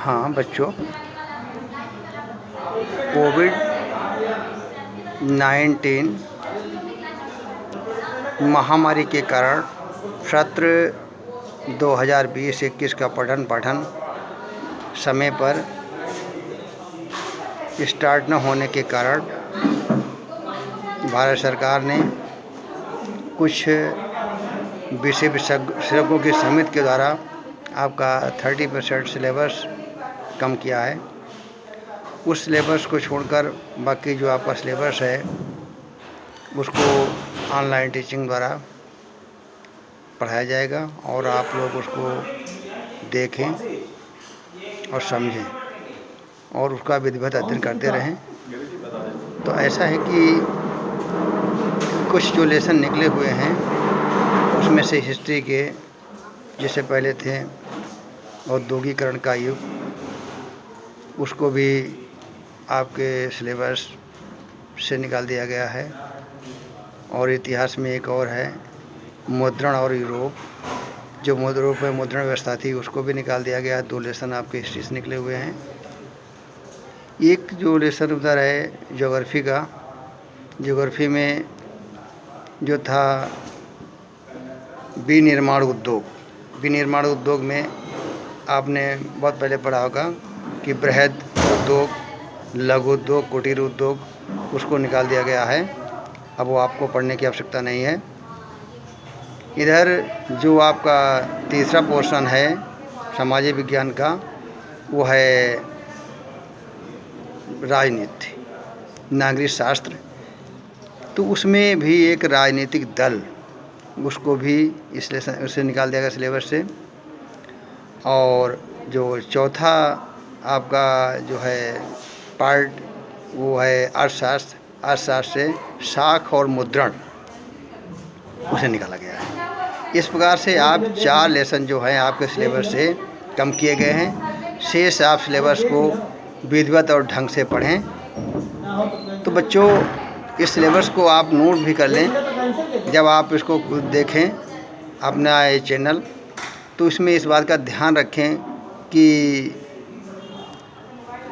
हाँ बच्चों, कोविड 19 महामारी के कारण सत्र 2020-21 का पठन पाठन समय पर स्टार्ट न होने के कारण भारत सरकार ने कुछ विषय विशेषज्ञों की समिति के द्वारा आपका 30% सिलेबस कम किया है। उस सिलेबस को छोड़कर बाकी जो आपका सिलेबस है उसको ऑनलाइन टीचिंग द्वारा पढ़ाया जाएगा और आप लोग उसको देखें और समझें और उसका विधिवत अध्ययन करते रहें। तो ऐसा है कि कुछ जो लेसन निकले हुए हैं उसमें से हिस्ट्री के जैसे पहले थे औद्योगिकरण का युग, उसको भी आपके सिलेबस से निकाल दिया गया है। और इतिहास में एक और है मुद्रण और यूरोप, जो यूरोप में मुद्रण व्यवस्था थी उसको भी निकाल दिया गया है। 2 लेसन आपके हिस्ट्री से निकले हुए हैं। एक जो लेसन उधर है ज्योग्राफी का, ज्योग्राफी में जो था विनिर्माण उद्योग, विनिर्माण उद्योग में आपने बहुत पहले पढ़ा होगा कि बृहद उद्योग, लघु उद्योग, कुटीर उद्योग, उसको निकाल दिया गया है। अब वो आपको पढ़ने की आवश्यकता नहीं है। इधर जो आपका तीसरा पोर्शन है सामाजिक विज्ञान का, वो है राजनीति, नागरिक शास्त्र। तो उसमें भी एक राजनीतिक दल, उसको भी इसलिए उसे निकाल दिया गया सिलेबस से। और जो चौथा आपका जो है पार्ट वो है अर्थशास्त्र, अर्थशास्त्र से साख और मुद्रण उसे निकाला गया है। इस प्रकार से आप 4 लेसन जो हैं आपके सिलेबस से कम किए गए हैं। शेष आप सिलेबस को विधिवत और ढंग से पढ़ें। तो बच्चों, इस सिलेबस को आप नोट भी कर लें जब आप इसको खुद देखें अपना ये चैनल। तो इसमें इस बात का ध्यान रखें कि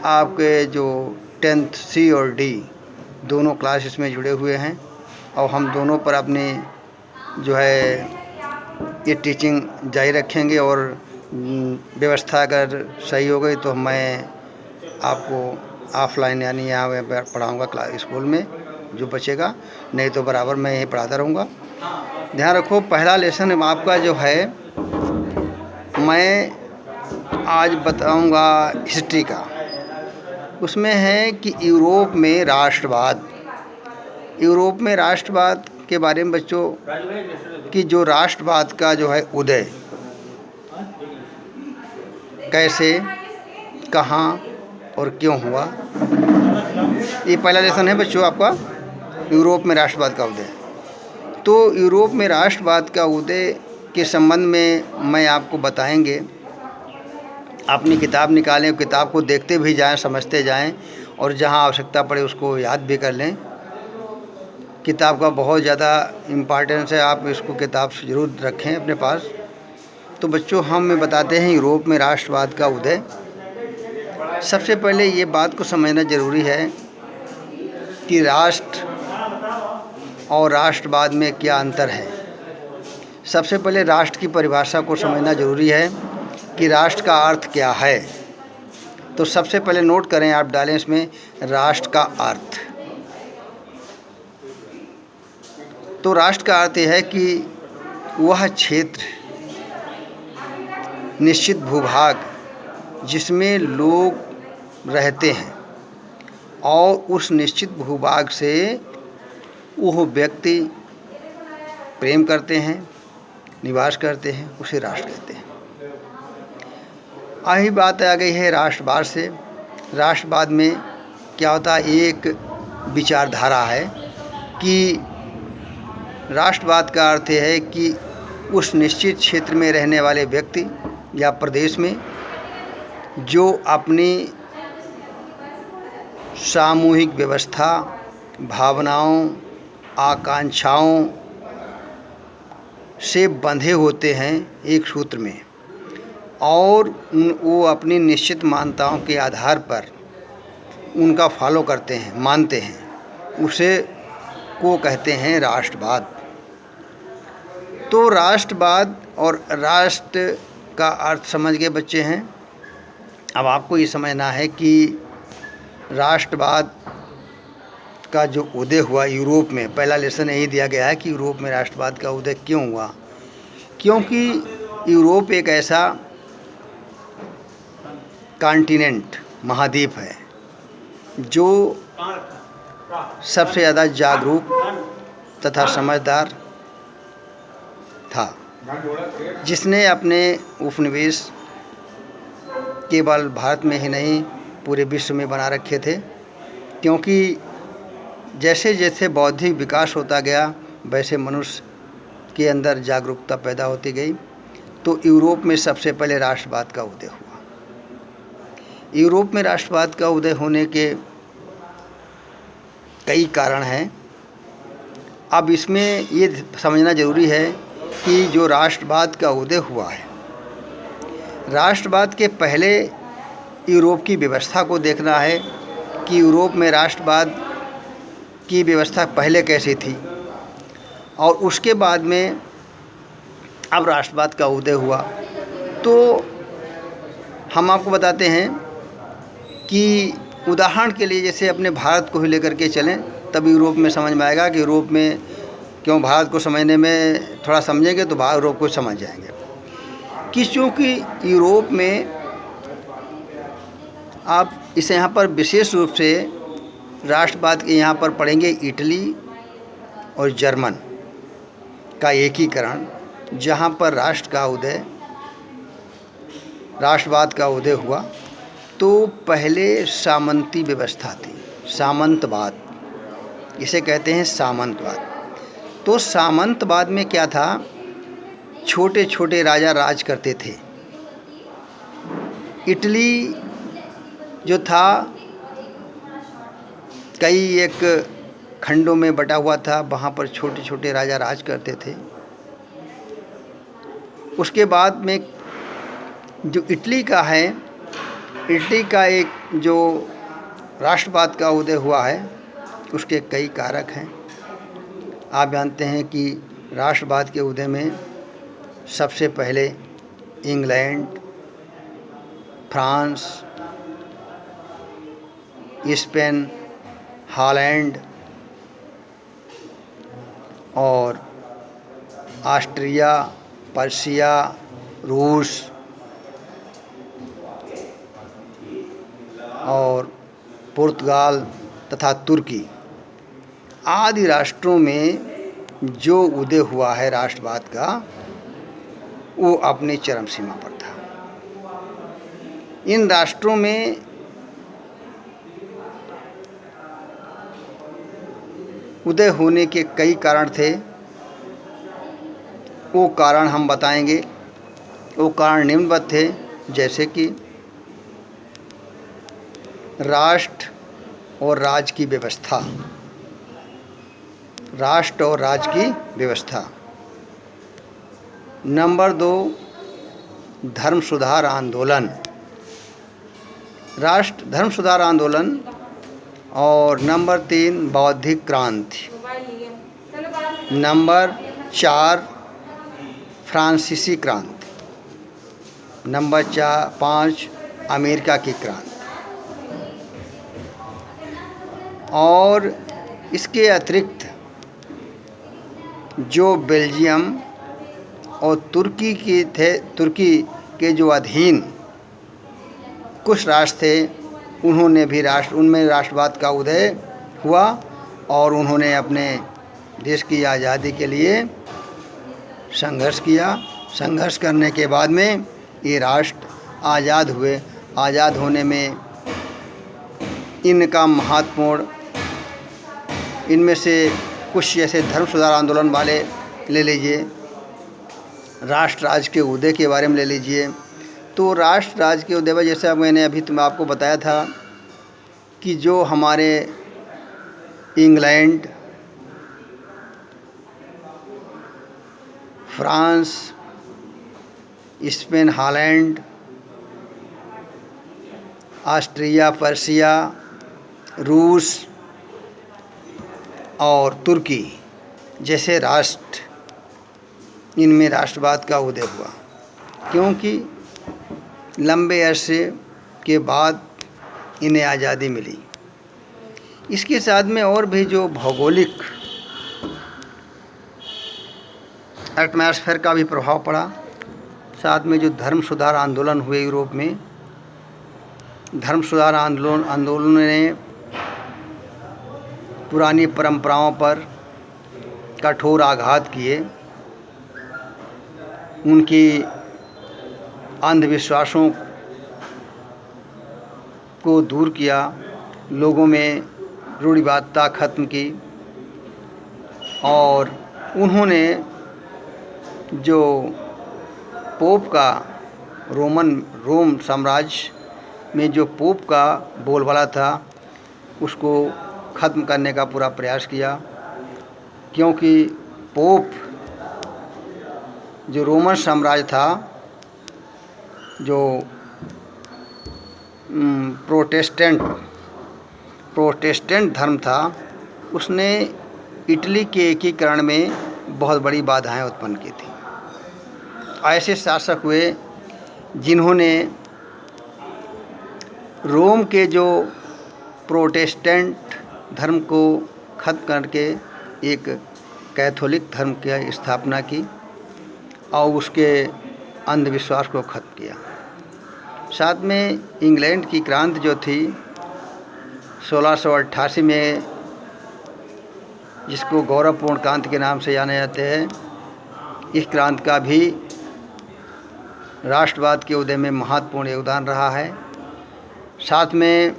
आपके जो 10th C और D दोनों क्लास इसमें जुड़े हुए हैं और हम दोनों पर अपनी जो है ये टीचिंग जारी रखेंगे। और व्यवस्था अगर सही हो गई तो मैं आपको ऑफलाइन यानी यहाँ पढ़ाऊँगा क्लास स्कूल में जो बचेगा, नहीं तो बराबर मैं यहीं पढ़ाता रहूँगा। ध्यान रखो, पहला लेसन आपका जो है मैं आज बताऊँगा हिस्ट्री का। उसमें है कि यूरोप में राष्ट्रवाद, यूरोप में राष्ट्रवाद के बारे में बच्चों कि जो राष्ट्रवाद का जो है उदय कैसे, कहाँ और क्यों हुआ, ये पहला लेसन है बच्चों आपका, यूरोप में राष्ट्रवाद का उदय। तो यूरोप में राष्ट्रवाद का उदय के संबंध में मैं आपको बताएंगे। अपनी किताब निकालें, किताब को देखते भी जाएं, समझते जाएं और जहां आवश्यकता पड़े उसको याद भी कर लें। किताब का बहुत ज़्यादा इम्पॉर्टेंस है, आप इसको किताब से ज़रूर रखें अपने पास। तो बच्चों, हम बताते हैं यूरोप में राष्ट्रवाद का उदय। सबसे पहले ये बात को समझना ज़रूरी है कि राष्ट्र और राष्ट्रवाद में क्या अंतर है। सबसे पहले राष्ट्र की परिभाषा को समझना ज़रूरी है कि राष्ट्र का अर्थ क्या है। तो सबसे पहले नोट करें, आप डालें इसमें राष्ट्र का अर्थ। तो राष्ट्र का अर्थ यह है कि वह क्षेत्र, निश्चित भूभाग जिसमें लोग रहते हैं और उस निश्चित भूभाग से वह व्यक्ति प्रेम करते हैं, निवास करते हैं, उसे राष्ट्र कहते हैं। यही बात आ गई है राष्ट्रवाद से। राष्ट्रवाद में क्या होता है, एक विचारधारा है कि राष्ट्रवाद का अर्थ है कि उस निश्चित क्षेत्र में रहने वाले व्यक्ति या प्रदेश में जो अपनी सामूहिक व्यवस्था, भावनाओं, आकांक्षाओं से बंधे होते हैं एक सूत्र में, और वो अपनी निश्चित मान्यताओं के आधार पर उनका फॉलो करते हैं, मानते हैं, उसे को कहते हैं राष्ट्रवाद। तो राष्ट्रवाद और राष्ट्र का अर्थ समझ गए बच्चे हैं। अब आपको ये समझना है कि राष्ट्रवाद का जो उदय हुआ यूरोप में, पहला लेसन यही दिया गया है कि यूरोप में राष्ट्रवाद का उदय क्यों हुआ। क्योंकि यूरोप एक ऐसा कॉन्टिनेंट, महाद्वीप है, जो सबसे ज़्यादा जागरूक तथा समझदार था, जिसने अपने उपनिवेश केवल भारत में ही नहीं पूरे विश्व में बना रखे थे। क्योंकि जैसे जैसे बौद्धिक विकास होता गया वैसे मनुष्य के अंदर जागरूकता पैदा होती गई। तो यूरोप में सबसे पहले राष्ट्रवाद का उदय हुआ। यूरोप में राष्ट्रवाद का उदय होने के कई कारण हैं। अब इसमें ये समझना ज़रूरी है कि जो राष्ट्रवाद का उदय हुआ है, राष्ट्रवाद के पहले यूरोप की व्यवस्था को देखना है कि यूरोप में राष्ट्रवाद की व्यवस्था पहले कैसी थी, और उसके बाद में अब राष्ट्रवाद का उदय हुआ। तो हम आपको बताते हैं कि उदाहरण के लिए जैसे अपने भारत को ही लेकर के चलें, तब यूरोप में समझ में आएगा कि यूरोप में क्यों। भारत को समझने में थोड़ा समझेंगे तो यूरोप को समझ जाएंगे। कि चूँकि यूरोप में आप इसे यहाँ पर विशेष रूप से राष्ट्रवाद के यहाँ पर पढ़ेंगे इटली और जर्मन का एकीकरण, जहाँ पर राष्ट्रवाद का उदय हुआ। तो पहले सामंती व्यवस्था थी, सामंतवाद, इसे कहते हैं सामंतवाद। तो सामंतवाद में क्या था, छोटे छोटे राजा राज करते थे। इटली जो था कई एक खंडों में बटा हुआ था, वहाँ पर छोटे छोटे राजा राज करते थे। उसके बाद में जो इटली का है, इटली का एक जो राष्ट्रवाद का उदय हुआ है, उसके कई कारक हैं। आप जानते हैं कि राष्ट्रवाद के उदय में सबसे पहले इंग्लैंड, फ्रांस, स्पेन, हॉलैंड और ऑस्ट्रिया, पर्शिया, रूस और पुर्तगाल तथा तुर्की आदि राष्ट्रों में जो उदय हुआ है राष्ट्रवाद का, वो अपनी चरम सीमा पर था। इन राष्ट्रों में उदय होने के कई कारण थे। वो कारण हम बताएंगे। वो कारण निम्नवत थे, जैसे कि राष्ट्र और राज्य की व्यवस्था, राष्ट्र और राज्य की व्यवस्था। नंबर 2, धर्म सुधार आंदोलन, राष्ट्र धर्म सुधार आंदोलन। और नंबर 3, बौद्धिक क्रांति। नंबर 4, फ्रांसीसी क्रांति। नंबर 5, अमेरिका की क्रांति। और इसके अतिरिक्त जो बेल्जियम और तुर्की के जो अधीन कुछ राष्ट्र थे, उनमें राष्ट्रवाद का उदय हुआ और उन्होंने अपने देश की आज़ादी के लिए संघर्ष किया। संघर्ष करने के बाद में ये राष्ट्र आज़ाद हुए। आज़ाद होने में इनका महत्वपूर्ण, इनमें से कुछ जैसे धर्म सुधार आंदोलन वाले ले लीजिए, राष्ट्र राज्य के उदय के बारे में ले लीजिए। तो राष्ट्र राज्य के उदय, जैसे मैंने अभी आपको बताया था कि जो हमारे England, France, Spain, Holland Austria, Persia, रूस और तुर्की जैसे राष्ट्र, इनमें राष्ट्रवाद का उदय हुआ, क्योंकि लंबे अरसे के बाद इन्हें आज़ादी मिली। इसके साथ में और भी जो भौगोलिक एटमॉस्फेयर का भी प्रभाव पड़ा, साथ में जो धर्म सुधार आंदोलन हुए यूरोप में, धर्म सुधार आंदोलन ने पुरानी परंपराओं पर कठोर आघात किए, उनकी अंधविश्वासों को दूर किया, लोगों में रूढ़िवादिता खत्म की, और उन्होंने जो पोप का रोम साम्राज्य में जो पोप का बोलबाला था उसको ख़त्म करने का पूरा प्रयास किया, क्योंकि पोप जो रोमन साम्राज्य था, जो प्रोटेस्टेंट धर्म था, उसने इटली के एकीकरण में बहुत बड़ी बाधाएं उत्पन्न की थी। ऐसे शासक हुए जिन्होंने रोम के जो प्रोटेस्टेंट धर्म को खत्म करके एक कैथोलिक धर्म की स्थापना की और उसके अंधविश्वास को खत्म किया। साथ में इंग्लैंड की क्रांति जो थी 1688 में, जिसको गौरवपूर्ण क्रांति के नाम से जाने जाते हैं, इस क्रांति का भी राष्ट्रवाद के उदय में महत्वपूर्ण योगदान रहा है। साथ में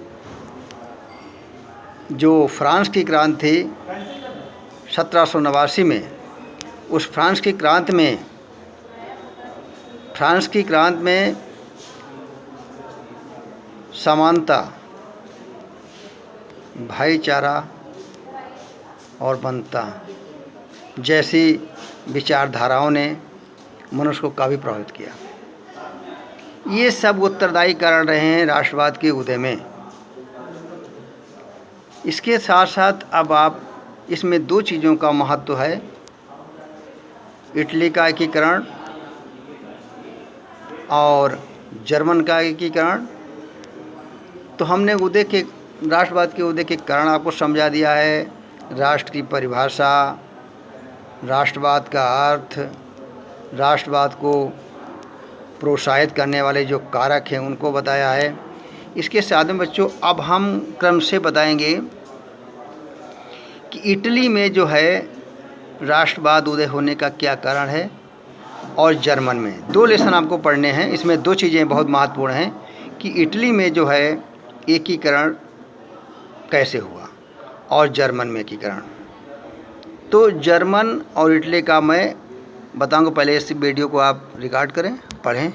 जो फ्रांस की क्रांति थी 1789 में, उस फ्रांस की क्रांति में समानता, भाईचारा और बंधुता जैसी विचारधाराओं ने मनुष्य को काफ़ी प्रभावित किया। ये सब उत्तरदायी कारण रहे हैं राष्ट्रवाद के उदय में। इसके साथ साथ अब आप इसमें दो चीज़ों का महत्व है, इटली का एकीकरण और जर्मन का एकीकरण। तो हमने राष्ट्रवाद के उदय के कारण आपको समझा दिया है, राष्ट्र की परिभाषा, राष्ट्रवाद का अर्थ, राष्ट्रवाद को प्रोत्साहित करने वाले जो कारक हैं उनको बताया है। इसके साथ में बच्चों अब हम क्रम से बताएंगे कि इटली में जो है राष्ट्रवाद उदय होने का क्या कारण है, और जर्मन में। दो लेसन आपको पढ़ने हैं, इसमें दो चीज़ें बहुत महत्वपूर्ण हैं कि इटली में जो है एकीकरण कैसे हुआ और जर्मन में एकीकरण। तो जर्मन और इटली का मैं बताऊंगा, पहले इस वीडियो को आप रिकॉर्ड करें, पढ़ें।